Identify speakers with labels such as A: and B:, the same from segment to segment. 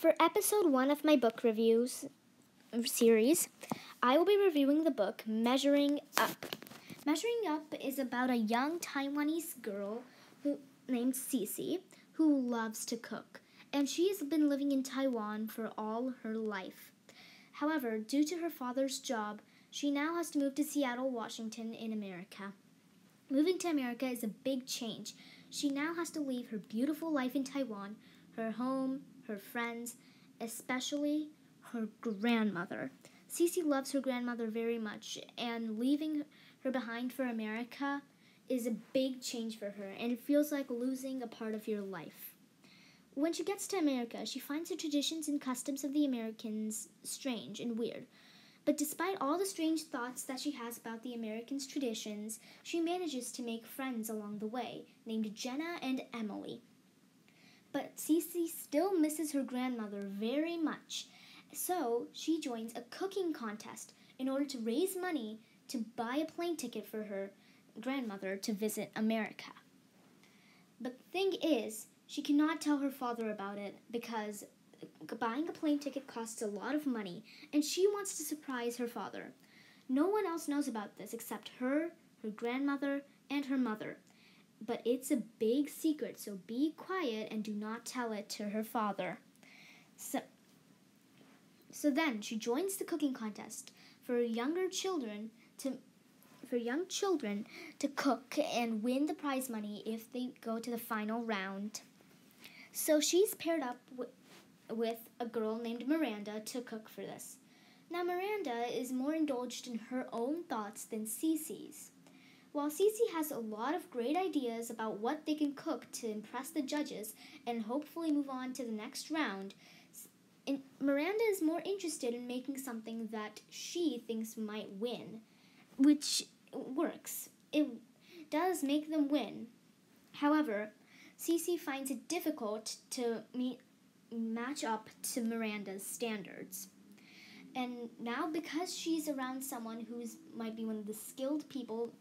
A: For episode 1 of my book reviews series, I will be reviewing the book Measuring Up. Measuring Up is about a young Taiwanese girl named Cece who loves to cook, and she has been living in Taiwan for all her life. However, due to her father's job, she now has to move to Seattle, Washington in America. Moving to America is a big change. She now has to leave her beautiful life in Taiwan, her home, her friends, especially her grandmother. Cece loves her grandmother very much, and leaving her behind for America is a big change for her, and it feels like losing a part of your life. When she gets to America, she finds the traditions and customs of the Americans strange and weird. But despite all the strange thoughts that she has about the Americans' traditions, she manages to make friends along the way, named Jenna and Emily. But Cece still misses her grandmother very much, so she joins a cooking contest in order to raise money to buy a plane ticket for her grandmother to visit America. But the thing is, she cannot tell her father about it because buying a plane ticket costs a lot of money, and she wants to surprise her father. No one else knows about this except her grandmother, and her mother. But it's a big secret, so be quiet and do not tell it to her father. So then she joins the cooking contest for young children to cook and win the prize money if they go to the final round. So she's paired up with a girl named Miranda to cook for this. Now Miranda is more indulged in her own thoughts than Cece's. While Cece has a lot of great ideas about what they can cook to impress the judges and hopefully move on to the next round, Miranda is more interested in making something that she thinks might win, which works. It does make them win. However, Cece finds it difficult to match up to Miranda's standards. And now, because she's around someone who might be one of the most skilled people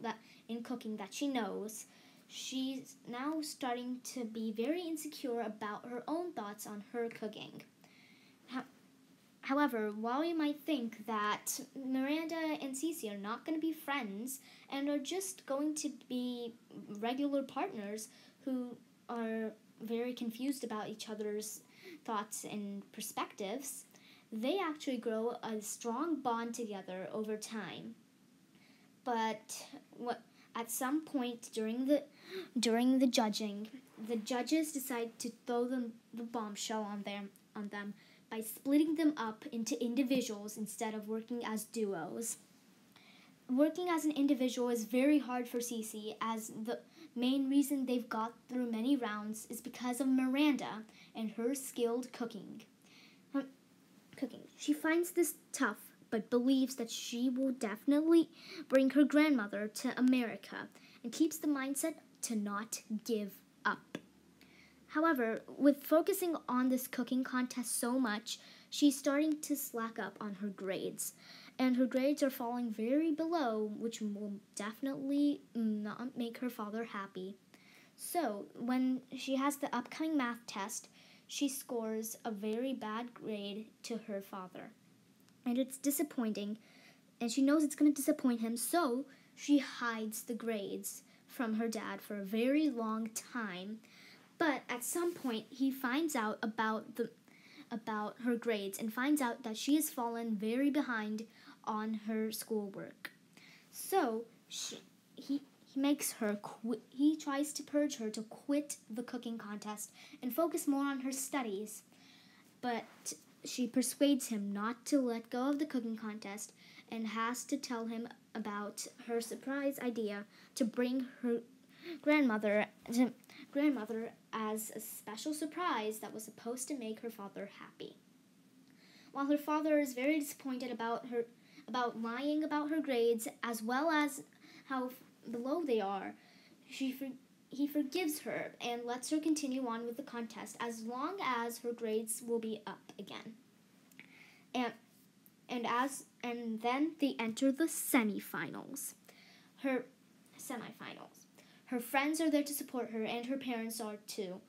A: that in cooking that she knows, she's now starting to be very insecure about her own thoughts on her cooking. However, while you might think that Miranda and Cece are not going to be friends and are just going to be regular partners who are very confused about each other's thoughts and perspectives, they actually grow a strong bond together over time. But at some point during the judging, the judges decide to throw the bombshell on them by splitting them up into individuals instead of working as duos. Working as an individual is very hard for Cece, as the main reason they've got through many rounds is because of Miranda and her skilled cooking. She finds this tough, but believes that she will definitely bring her grandmother to America and keeps the mindset to not give up. However, with focusing on this cooking contest so much, she's starting to slack up on her grades. And her grades are falling very below, which will definitely not make her father happy. So, when she has the upcoming math test, she scores a very bad grade to her father. And it's disappointing, and she knows it's going to disappoint him, so she hides the grades from her dad for a very long time. But at some point, he finds out about her grades and finds out that she has fallen very behind on her schoolwork. So he makes her quit. He tries to purge her to quit the cooking contest and focus more on her studies. But she persuades him not to let go of the cooking contest and has to tell him about her surprise idea to bring her grandmother as a special surprise that was supposed to make her father happy. While her father is very disappointed about lying about her grades as well as how below they are, he forgives her and lets her continue on with the contest as long as her grades will be up again. And then they enter the semifinals. Her friends are there to support her, and her parents are too.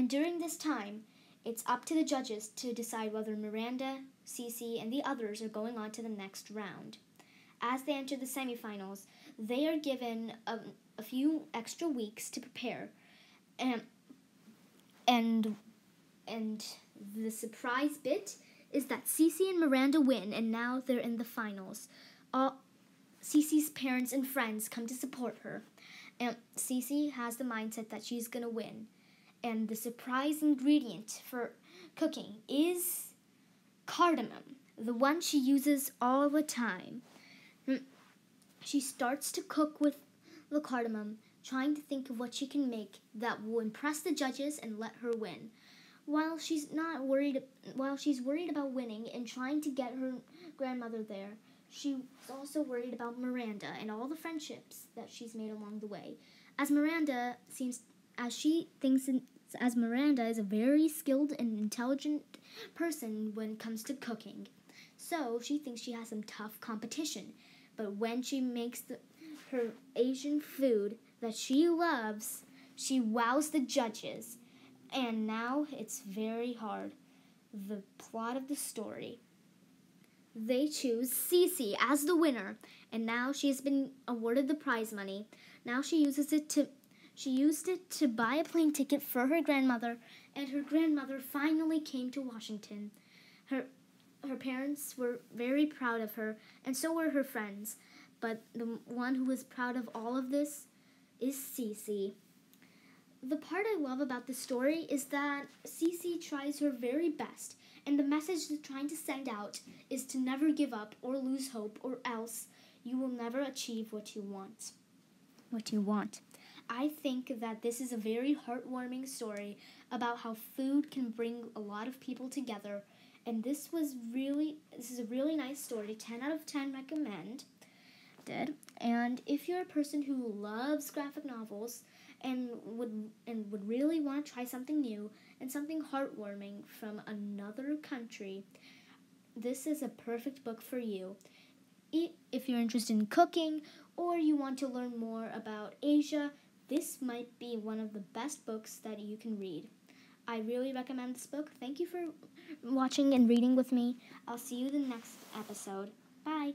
A: And during this time, it's up to the judges to decide whether Miranda, Cece, and the others are going on to the next round. As they enter the semifinals, they are given a few extra weeks to prepare, and and the surprise bit is that Cece and Miranda win, and now they're in the finals. All Cece's parents and friends come to support her, and Cece has the mindset that she's gonna win. And the surprise ingredient for cooking is cardamom, the one she uses all the time. She starts to cook with the cardamom, trying to think of what she can make that will impress the judges and let her win. While she's worried about winning and trying to get her grandmother there, she's also worried about Miranda and all the friendships that she's made along the way. As Miranda is a very skilled and intelligent person when it comes to cooking. So she thinks she has some tough competition. But when she makes her Asian food that she loves, she wows the judges. And now it's very hard. The plot of the story. They choose Cece as the winner, and now she has been awarded the prize money. Now she used it to buy a plane ticket for her grandmother, and her grandmother finally came to Washington. Her parents were very proud of her, and so were her friends. But the one who was proud of all of this is Cece. The part I love about the story is that Cece tries her very best, and the message they're trying to send out is to never give up or lose hope, or else you will never achieve what you want. I think that this is a very heartwarming story about how food can bring a lot of people together, and this is a really nice story. 10 out of 10 recommend. And if you're a person who loves graphic novels and would really want to try something new and something heartwarming from another country, this is a perfect book for you. If you're interested in cooking or you want to learn more about Asia, this might be one of the best books that you can read. I really recommend this book. Thank you for watching and reading with me. I'll see you in the next episode. Bye.